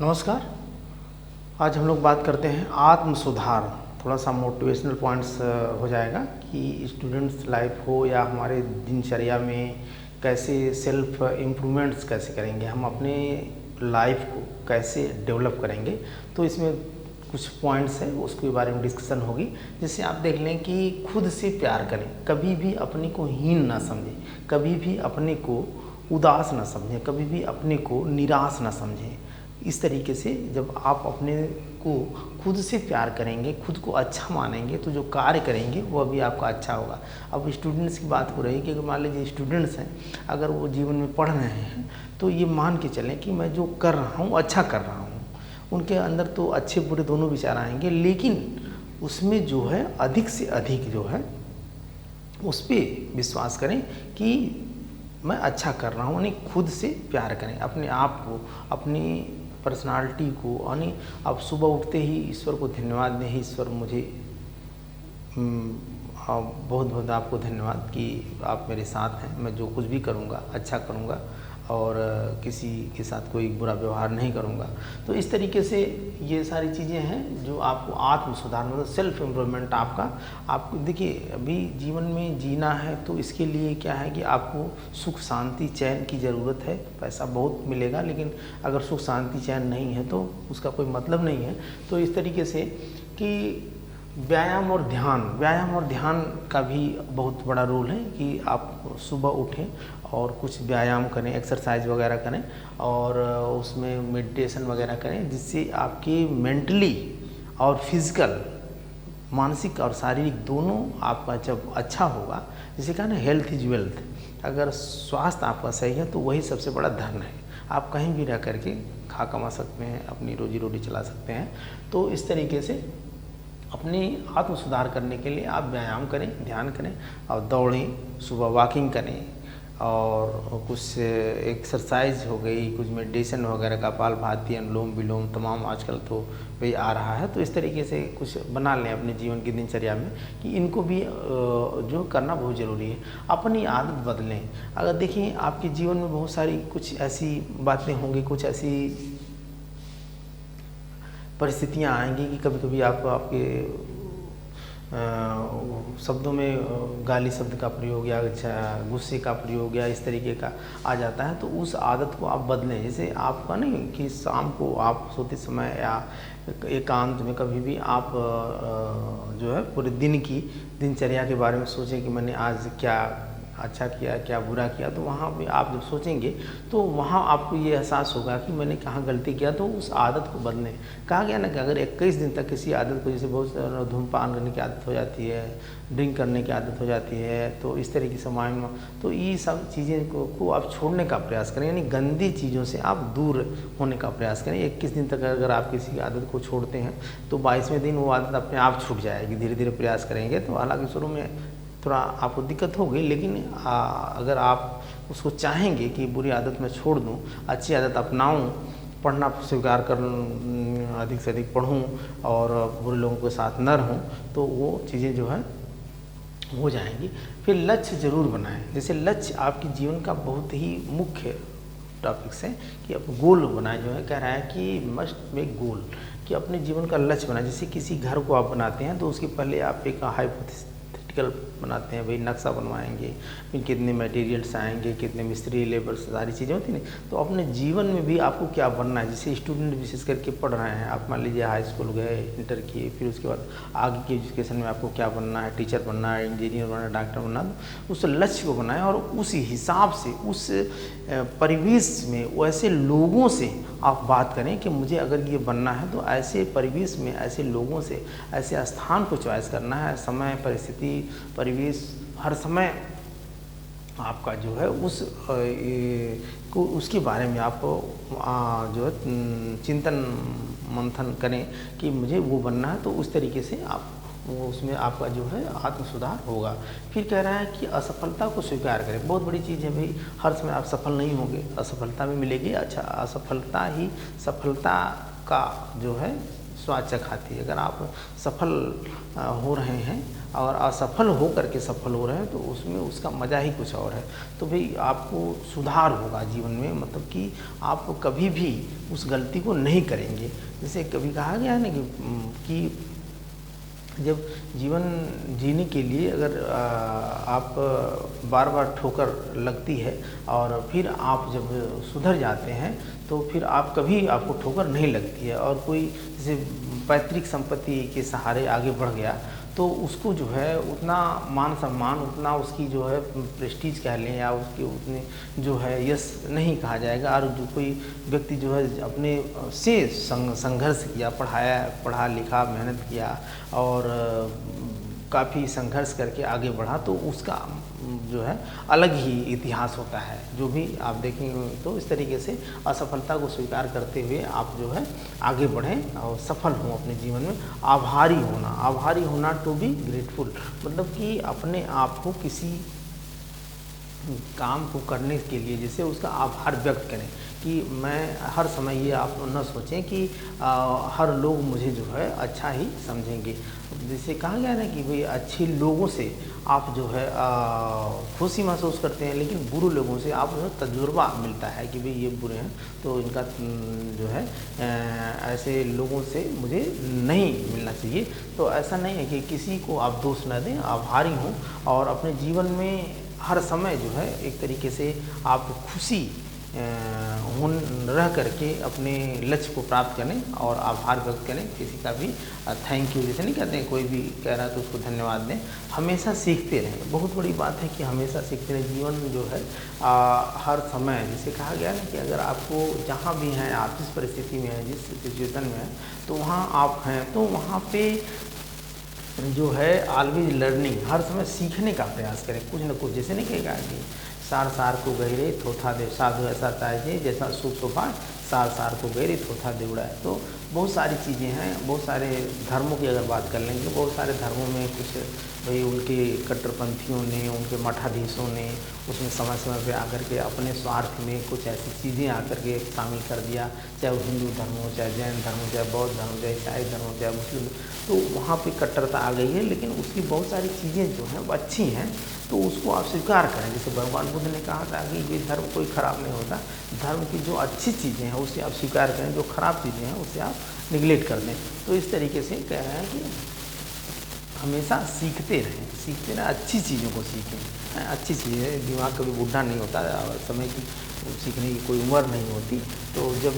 नमस्कार। आज हम लोग बात करते हैं आत्म सुधार। थोड़ा सा मोटिवेशनल पॉइंट्स हो जाएगा कि स्टूडेंट्स लाइफ हो या हमारे दिनचर्या में कैसे सेल्फ इम्प्रूवमेंट्स कैसे करेंगे, हम अपने लाइफ को कैसे डेवलप करेंगे। तो इसमें कुछ पॉइंट्स हैं, उसके बारे में डिस्कशन होगी, जिससे आप देख लें कि खुद से प्यार करें, कभी भी अपने को हीन ना समझें, कभी भी अपने को उदास ना समझें, कभी भी अपने को निराश ना समझें। इस तरीके से जब आप अपने को खुद से प्यार करेंगे, खुद को अच्छा मानेंगे, तो जो कार्य करेंगे वो भी आपका अच्छा होगा। अब स्टूडेंट्स की बात हो रही है कि अगर मान लीजिए स्टूडेंट्स हैं, अगर वो जीवन में पढ़ रहे हैं तो ये मान के चलें कि मैं जो कर रहा हूँ अच्छा कर रहा हूँ। उनके अंदर तो अच्छे बुरे दोनों विचार आएंगे, लेकिन उसमें जो है अधिक से अधिक जो है उस पर विश्वास करें कि मैं अच्छा कर रहा हूँ। यानी खुद से प्यार करें, अपने आप को, अपनी पर्सनालिटी को। यानी आप सुबह उठते ही ईश्वर को धन्यवाद दें, ईश्वर मुझे बहुत बहुत आपको धन्यवाद कि आप मेरे साथ हैं, मैं जो कुछ भी करूँगा अच्छा करूँगा और किसी के साथ कोई बुरा व्यवहार नहीं करूँगा। तो इस तरीके से ये सारी चीज़ें हैं जो आपको आत्म सुधार मतलब सेल्फ इम्प्रूवमेंट आपको देखिए, अभी जीवन में जीना है तो इसके लिए क्या है कि आपको सुख शांति चैन की ज़रूरत है। पैसा बहुत मिलेगा, लेकिन अगर सुख शांति चैन नहीं है तो उसका कोई मतलब नहीं है। तो इस तरीके से कि व्यायाम और ध्यान का भी बहुत बड़ा रोल है कि आप सुबह उठें और कुछ व्यायाम करें, एक्सरसाइज वगैरह करें और उसमें मेडिटेशन वगैरह करें, जिससे आपकी मेंटली और फिज़िकल, मानसिक और शारीरिक दोनों आपका जब अच्छा होगा, जिसे कहा ना हेल्थ इज वेल्थ। अगर स्वास्थ्य आपका सही है तो वही सबसे बड़ा धन है। आप कहीं भी रह करके खा कमा सकते हैं, अपनी रोजी रोटी चला सकते हैं। तो इस तरीके से अपने आत्म सुधार करने के लिए आप व्यायाम करें, ध्यान करें और दौड़ें, सुबह वॉकिंग करें और कुछ एक्सरसाइज हो गई, कुछ मेडिटेशन वगैरह, कपालभाति, अनुलोम विलोम, तमाम आजकल तो वही आ रहा है। तो इस तरीके से कुछ बना लें अपने जीवन की दिनचर्या में कि इनको भी जो करना बहुत ज़रूरी है। अपनी आदत बदलें। अगर देखिए आपके जीवन में बहुत सारी कुछ ऐसी बातें होंगी, कुछ ऐसी परिस्थितियाँ आएंगी कि कभी कभी आपके शब्दों में गाली शब्द का प्रयोग या गुस्से का प्रयोग या इस तरीके का आ जाता है। तो उस आदत को आप बदलें। जैसे आपका नहीं कि शाम को आप सोते समय या एकांत में कभी भी आप जो है पूरे दिन की दिनचर्या के बारे में सोचें कि मैंने आज क्या अच्छा किया, क्या बुरा किया। तो वहाँ पे आप जब सोचेंगे तो वहाँ आपको ये एहसास होगा कि मैंने कहाँ गलती किया, तो उस आदत को बदलें। कहा गया ना कि अगर 21 दिन तक किसी आदत को, जैसे बहुत धूमपान करने की आदत हो जाती है, ड्रिंक करने की आदत हो जाती है, तो इस तरीके से माइंड में, तो ये सब चीज़ें को आप छोड़ने का प्रयास करें। यानी गंदी चीज़ों से आप दूर होने का प्रयास करें। 21 दिन तक अगर आप किसी आदत को छोड़ते हैं तो 22वें दिन वो आदत अपने आप छूट जाएगी। धीरे धीरे प्रयास करेंगे तो हालांकि शुरू में थोड़ा आपको दिक्कत होगी, लेकिन अगर आप उसको चाहेंगे कि बुरी आदत मैं छोड़ दूं, अच्छी आदत अपनाऊं, पढ़ना स्वीकार कर, अधिक से अधिक पढ़ूं और बुरे लोगों के साथ न रहूं, तो वो चीज़ें जो है हो जाएंगी। फिर लक्ष्य ज़रूर बनाएं। जैसे लक्ष्य आपके जीवन का बहुत ही मुख्य टॉपिक्स है कि आप गोल बनाएं। जो है कह रहा है कि मस्ट मेक गोल, कि अपने जीवन का लक्ष्य बनाएं। जैसे किसी घर को आप बनाते हैं तो उसके पहले आप एक हाइपोथेसिस बनाते हैं, भाई नक्शा बनवाएंगे, फिर कितने मटेरियल्स आएंगे, कितने मिस्त्री लेबर, सारी चीज़ें होती हैं। तो अपने जीवन में भी आपको क्या बनना है। जैसे स्टूडेंट विशेष करके पढ़ रहे हैं, आप मान लीजिए हाई स्कूल गए, इंटर किए, फिर उसके बाद आगे के एजुकेशन में आपको क्या बनना है, टीचर बनना है, इंजीनियर बनना है, डॉक्टर बनना है। उस लक्ष्य को बनाएं और उस हिसाब से, उस परिवेश में, वैसे लोगों से आप बात करें कि मुझे अगर ये बनना है तो ऐसे परिवेश में, ऐसे लोगों से, ऐसे स्थान को चॉइस करना है। समय, परिस्थिति, परिवेश, हर समय आपका जो है उसके बारे में आप जो है चिंतन मंथन करें कि मुझे वो बनना है। तो उस तरीके से आप उसमें आपका जो है आत्म सुधार होगा। फिर कह रहा है कि असफलता को स्वीकार करें। बहुत बड़ी चीज़ है भाई, हर समय आप सफल नहीं होंगे, असफलता भी मिलेगी। अच्छा, असफलता ही सफलता का जो है स्वाद चखाती है। अगर आप सफल हो रहे हैं और असफल हो करके सफल हो रहे हैं तो उसमें उसका मज़ा ही कुछ और है। तो भाई आपको सुधार होगा जीवन में, मतलब कि आप कभी भी उस गलती को नहीं करेंगे। जैसे कभी कहा गया है ना कि जब जीवन जीने के लिए अगर आप बार बार ठोकर लगती है और फिर आप जब सुधर जाते हैं तो फिर आप कभी आपको ठोकर नहीं लगती है। और कोई जैसे पैतृक संपत्ति के सहारे आगे बढ़ गया तो उसको जो है उतना मान सम्मान, उतना उसकी जो है प्रेस्टीज कह लें या उसके उतने जो है यश नहीं कहा जाएगा। और जो कोई व्यक्ति जो है अपने से संघर्ष किया, पढ़ा लिखा, मेहनत किया और काफ़ी संघर्ष करके आगे बढ़ा तो उसका जो है अलग ही इतिहास होता है। जो भी आप देखेंगे तो इस तरीके से असफलता को स्वीकार करते हुए आप जो है आगे बढ़ें और सफल हों अपने जीवन में। आभारी होना टू बी ग्रेटफुल, मतलब कि अपने आप को किसी काम को करने के लिए जैसे उसका आभार व्यक्त करें कि मैं हर समय ये आप न सोचें कि हर लोग मुझे जो है अच्छा ही समझेंगे। जैसे कहा गया ना कि भाई अच्छे लोगों से आप जो है खुशी महसूस करते हैं, लेकिन बुरे लोगों से आप जो है तजुर्बा मिलता है कि भाई ये बुरे हैं तो इनका जो है ऐसे लोगों से मुझे नहीं मिलना चाहिए। तो ऐसा नहीं है कि किसी को आप दोष न दें, आभारी हों और अपने जीवन में हर समय जो है एक तरीके से आप खुशी रह करके अपने लक्ष्य को प्राप्त करें और आभार व्यक्त करें। किसी का भी थैंक यू जैसे नहीं कहते हैं, कोई भी कह रहा है तो उसको धन्यवाद दें। हमेशा सीखते रहें, बहुत बड़ी बात है कि हमेशा सीखते रहें। जीवन जो है हर समय जैसे कहा गया ना कि अगर आपको जहाँ भी हैं, आप जिस परिस्थिति में हैं, जिस सिचुएशन में हैं, तो वहाँ आप हैं तो वहाँ पे जो है ऑलवेज लर्निंग, हर समय सीखने का प्रयास करें कुछ न कुछ। जैसे नहीं कहेगा कि सार सार को गहरे थोथा दे, साधु ऐसा ताजे जैसा सुख सोफा सार सार को गहरे थोथा दे उड़ाए। तो बहुत सारी चीज़ें हैं, बहुत सारे धर्मों की अगर बात कर लेंगे, बहुत सारे धर्मों में कुछ भाई उनके कट्टरपंथियों ने, उनके मठाधीशों ने उसमें समय समय पे आकर के अपने स्वार्थ में कुछ ऐसी चीज़ें आकर के शामिल कर दिया, चाहे वो हिंदू धर्म हो, चाहे जैन धर्म हो, चाहे बौद्ध धर्म हो, चाहे ईसाई धर्म हो, चाहे मुस्लिम, तो वहाँ पे कट्टरता आ गई है। लेकिन उसकी बहुत सारी चीज़ें जो हैं वो अच्छी हैं, तो उसको आप स्वीकार करें। जैसे भगवान बुद्ध ने कहा था कि ये धर्म कोई ख़राब नहीं होता, धर्म की जो अच्छी चीज़ें हैं उसे आप स्वीकार करें, जो ख़राब चीज़ें हैं उसे आप निगलेक्ट कर दें। तो इस तरीके से कह रहे हैं कि हमेशा सीखते रहें, अच्छी चीज़ों को सीखें। अच्छी चीज़ें, दिमाग कभी बूढ़ा नहीं होता और समय की सीखने की कोई उम्र नहीं होती। तो जब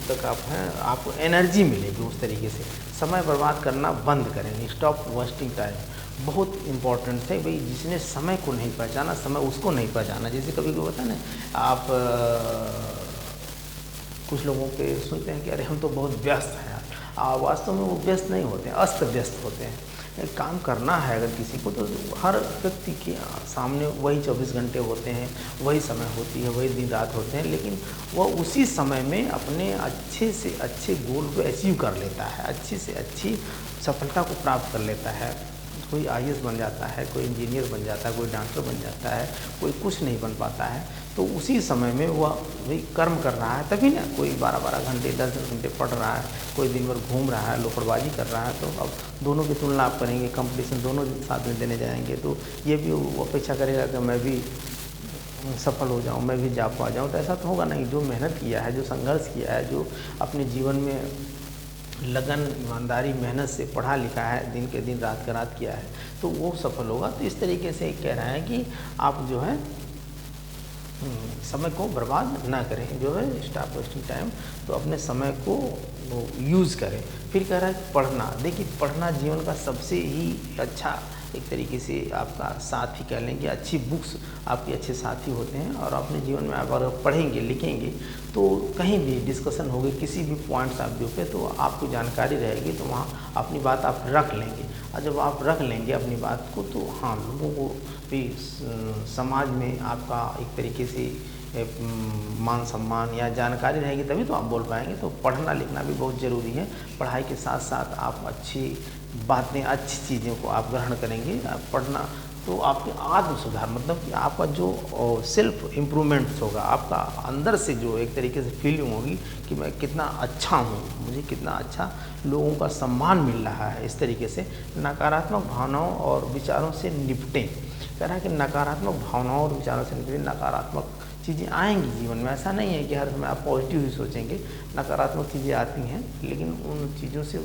तक आप हैं, आपको एनर्जी मिलेगी उस तरीके से। समय बर्बाद करना बंद करें, स्टॉप वेस्टिंग टाइम। बहुत इम्पॉर्टेंट है भाई, जिसने समय को नहीं पहचाना, समय उसको नहीं पहचाना। जैसे कभी कोई होता है ना, आप कुछ लोगों पे सुनते हैं कि अरे हम तो बहुत व्यस्त हैं यार। वास्तव में वो व्यस्त नहीं होते हैं, अस्त व्यस्त होते हैं। एक काम करना है अगर किसी को, तो हर व्यक्ति के सामने वही 24 घंटे होते हैं, वही समय होती है, वही दिन रात होते हैं, लेकिन वह उसी समय में अपने अच्छे से अच्छे गोल को अचीव कर लेता है, अच्छी से अच्छी सफलता को प्राप्त कर लेता है। कोई IAS बन जाता है, कोई इंजीनियर बन जाता है, कोई डॉक्टर बन जाता है, कोई कुछ नहीं बन पाता है। तो उसी समय में वह भाई कर्म कर रहा है, तभी ना कोई 12-12 घंटे 10-10 घंटे पढ़ रहा है, कोई दिन भर घूम रहा है, लोफड़बाजी कर रहा है। तो अब दोनों की तुलना आप करेंगे, कंपटीशन दोनों साथ में देने जाएंगे, तो ये भी वो अपेक्षा करेगा कि मैं भी सफल हो जाऊँ, मैं भी जा पा जाऊँ। तो ऐसा तो होगा नहीं। जो मेहनत किया है, जो संघर्ष किया है, जो अपने जीवन में लगन, ईमानदारी, मेहनत से पढ़ा लिखा है, दिन के दिन रात का रात किया है, तो वो सफल होगा। तो इस तरीके से कह रहा है कि आप जो है समय को बर्बाद ना करें, जो है स्टॉप वेस्टिंग टाइम। तो अपने समय को यूज़ करें। फिर कह रहा है पढ़ना। देखिए, पढ़ना जीवन का सबसे ही अच्छा एक तरीके से आपका साथी कह लेंगे। अच्छी बुक्स आपके अच्छे साथी होते हैं, और अपने जीवन में आप अगर पढ़ेंगे, लिखेंगे, तो कहीं भी डिस्कशन होगी, किसी भी पॉइंट्स आप जो पे, तो आपको जानकारी रहेगी, तो वहाँ अपनी बात आप रख लेंगे। और जब आप रख लेंगे अपनी बात को, तो हाँ, लोगों को भी समाज में आपका एक तरीके से मान सम्मान या जानकारी रहेगी, तभी तो आप बोल पाएंगे। तो पढ़ना लिखना भी बहुत ज़रूरी है। पढ़ाई के साथ साथ आप अच्छी बातें, अच्छी चीज़ों को आप ग्रहण करेंगे। पढ़ना तो आपके आत्म सुधार मतलब कि आपका जो सेल्फ इम्प्रूवमेंट्स होगा, आपका अंदर से जो एक तरीके से फीलिंग होगी कि मैं कितना अच्छा हूँ, मुझे कितना अच्छा लोगों का सम्मान मिल रहा है। इस तरीके से नकारात्मक भावनाओं और विचारों से निपटें। कह रहा है कि नकारात्मक भावनाओं और विचारों से निपटें। नकारात्मक चीज़ें आएंगी जीवन में, ऐसा नहीं है कि हर समय आप पॉजिटिव ही सोचेंगे। नकारात्मक चीज़ें आती हैं, लेकिन उन चीज़ों से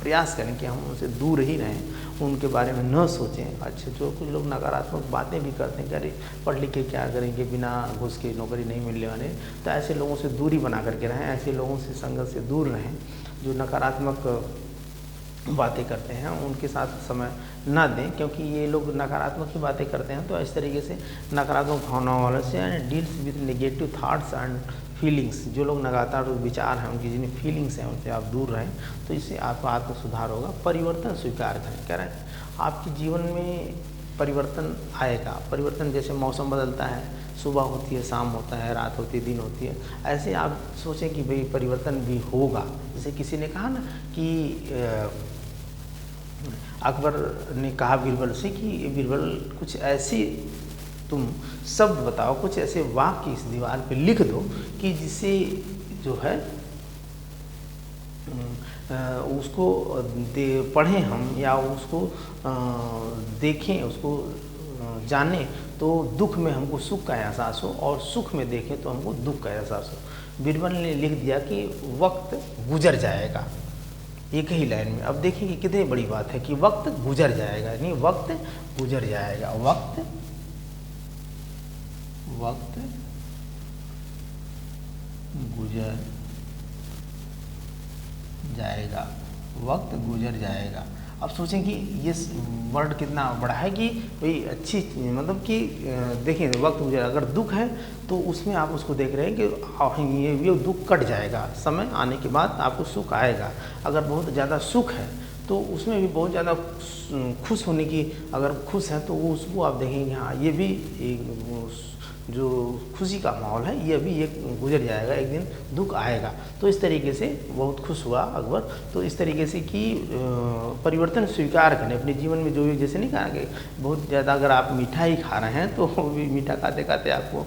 प्रयास करें कि हम उनसे दूर ही रहें, उनके बारे में न सोचें। अच्छा, जो कुछ लोग नकारात्मक बातें भी करते हैं कि अरे पढ़ लिख के क्या करेंगे, बिना घूस के नौकरी नहीं मिलने वाले, तो ऐसे लोगों से दूरी बना करके रहें, ऐसे लोगों से संगत से दूर रहें जो नकारात्मक बातें करते हैं, उनके साथ समय ना दें, क्योंकि ये लोग नकारात्मक ही बातें करते हैं। तो इस तरीके से नकारात्मक भावनाओं वालों से and deals with negative thoughts and feelings, जो लोग नकारात्मक विचार हैं, उनकी जितनी फीलिंग्स हैं उनसे आप दूर रहें, तो इससे आपका आत्म सुधार होगा। परिवर्तन स्वीकार करें। कह रहा है आपके जीवन में परिवर्तन आएगा। परिवर्तन जैसे मौसम बदलता है, सुबह होती है, शाम होता है, रात होती है, दिन होती है, ऐसे आप सोचें कि भाई परिवर्तन भी होगा। जैसे किसी ने कहा ना कि अकबर ने कहा बीरबल से कि बीरबल कुछ ऐसी तुम शब्द बताओ, कुछ ऐसे वाक्य इस दीवार पे लिख दो कि जिससे जो है उसको पढ़ें हम या उसको देखें, उसको जानें तो दुख में हमको सुख का एहसास हो, और सुख में देखें तो हमको दुख का एहसास हो। बीरबल ने लिख दिया कि वक्त गुजर जाएगा, एक ही लाइन में। अब देखिए कि कितनी बड़ी बात है कि वक्त गुजर जाएगा, यानी वक्त गुजर जाएगा, वक्त गुजर जाएगा, वक्त गुजर जाएगा। अब सोचें कि ये वर्ड कितना बड़ा है कि भाई अच्छी मतलब कि देखिए वक्त गुजर, अगर दुख है तो उसमें आप उसको देख रहे हैं कि ये दुख कट जाएगा, समय आने के बाद आपको सुख आएगा। अगर बहुत ज़्यादा सुख है तो उसमें भी बहुत ज़्यादा खुश होने की, अगर खुश हैं तो वो उसको आप देखेंगे हाँ ये भी एक जो खुशी का माहौल है, ये अभी एक गुजर जाएगा, एक दिन दुख आएगा। तो इस तरीके से बहुत खुश हुआ अकबर। तो इस तरीके से कि परिवर्तन स्वीकार करें अपने जीवन में। जो भी जैसे नहीं कहा कि बहुत ज़्यादा अगर आप मिठाई खा रहे हैं तो भी मीठा खाते खाते आपको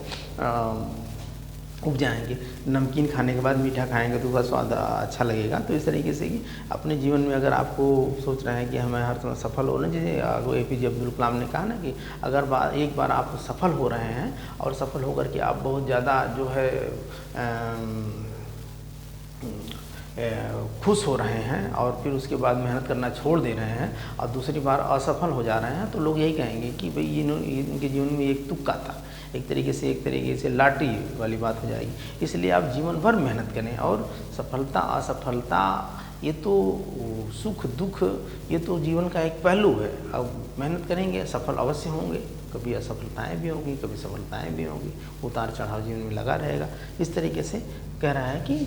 उब जाएंगे, नमकीन खाने के बाद मीठा खाएंगे तो उसका स्वाद अच्छा लगेगा। तो इस तरीके से कि अपने जीवन में अगर आपको सोच रहे हैं कि हमें हर समय सफल होना, जैसे APJ अब्दुल कलाम ने कहा ना कि अगर एक बार आप सफल हो रहे हैं और सफल होकर के आप बहुत ज़्यादा जो है खुश हो रहे हैं और फिर उसके बाद मेहनत करना छोड़ दे रहे हैं और दूसरी बार असफल हो जा रहे हैं, तो लोग यही कहेंगे कि भाई इनके जीवन में एक तुक्का था, एक तरीके से लाटरी वाली बात हो जाएगी। इसलिए आप जीवन भर मेहनत करें, और सफलता असफलता ये तो सुख दुख ये तो जीवन का एक पहलू है। अब मेहनत करेंगे, सफल अवश्य होंगे, कभी असफलताएं भी होंगी, कभी सफलताएं भी होंगी, उतार चढ़ाव जीवन में लगा रहेगा। इस तरीके से कह रहा है कि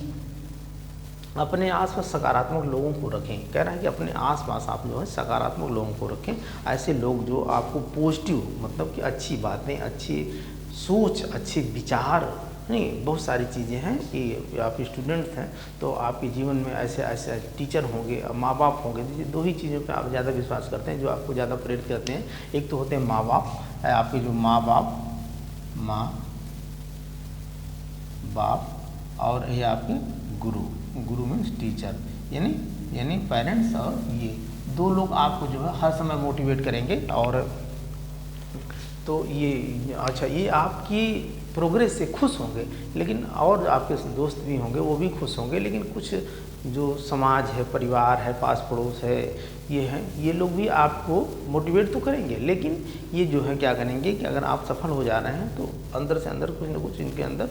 अपने आसपास सकारात्मक लोगों को रखें। कह रहा है कि अपने आसपास आप जो है सकारात्मक लोगों को रखें, ऐसे लोग जो आपको पॉजिटिव मतलब कि अच्छी बातें, अच्छी सोच, अच्छे विचार, नहीं बहुत सारी चीज़ें हैं कि आप स्टूडेंट्स हैं तो आपके जीवन में ऐसे टीचर होंगे, माँ बाप होंगे। जैसे दो ही चीज़ों पे आप ज़्यादा विश्वास करते हैं जो आपको ज़्यादा प्रेरित करते हैं। एक तो होते हैं माँ बाप, आपके जो माँ बाप, और ये आपके गुरु मीन्स टीचर, यानी पेरेंट्स। और ये दो लोग आपको जो है हर समय मोटिवेट करेंगे। और तो ये अच्छा, ये आपकी प्रोग्रेस से खुश होंगे, लेकिन और आपके दोस्त भी होंगे वो भी खुश होंगे, लेकिन कुछ जो समाज है, परिवार है, पास पड़ोस है, ये लोग भी आपको मोटिवेट तो करेंगे, लेकिन ये जो है क्या करेंगे कि अगर आप सफल हो जा रहे हैं तो अंदर से अंदर कुछ ना कुछ इनके अंदर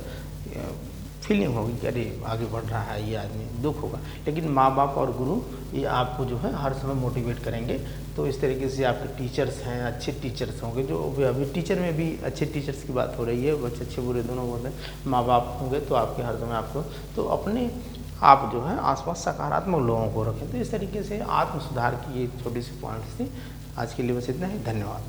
फीलिंग होगी कि अरे आगे बढ़ रहा है ये आदमी, दुख होगा। लेकिन माँ बाप और गुरु ये आपको जो है हर समय मोटिवेट करेंगे। तो इस तरीके से आपके टीचर्स हैं, अच्छे टीचर्स होंगे। जो अभी टीचर में भी अच्छे टीचर्स की बात हो रही है, बच्चे अच्छे बुरे दोनों होते हैं। माँ बाप होंगे तो आपके हर समय आपको, तो अपने आप जो है आसपास सकारात्मक लोगों को रखें। तो इस तरीके से आत्म सुधार की ये छोटी सी पॉइंट्स थी। आज के लिए बस इतना ही, धन्यवाद।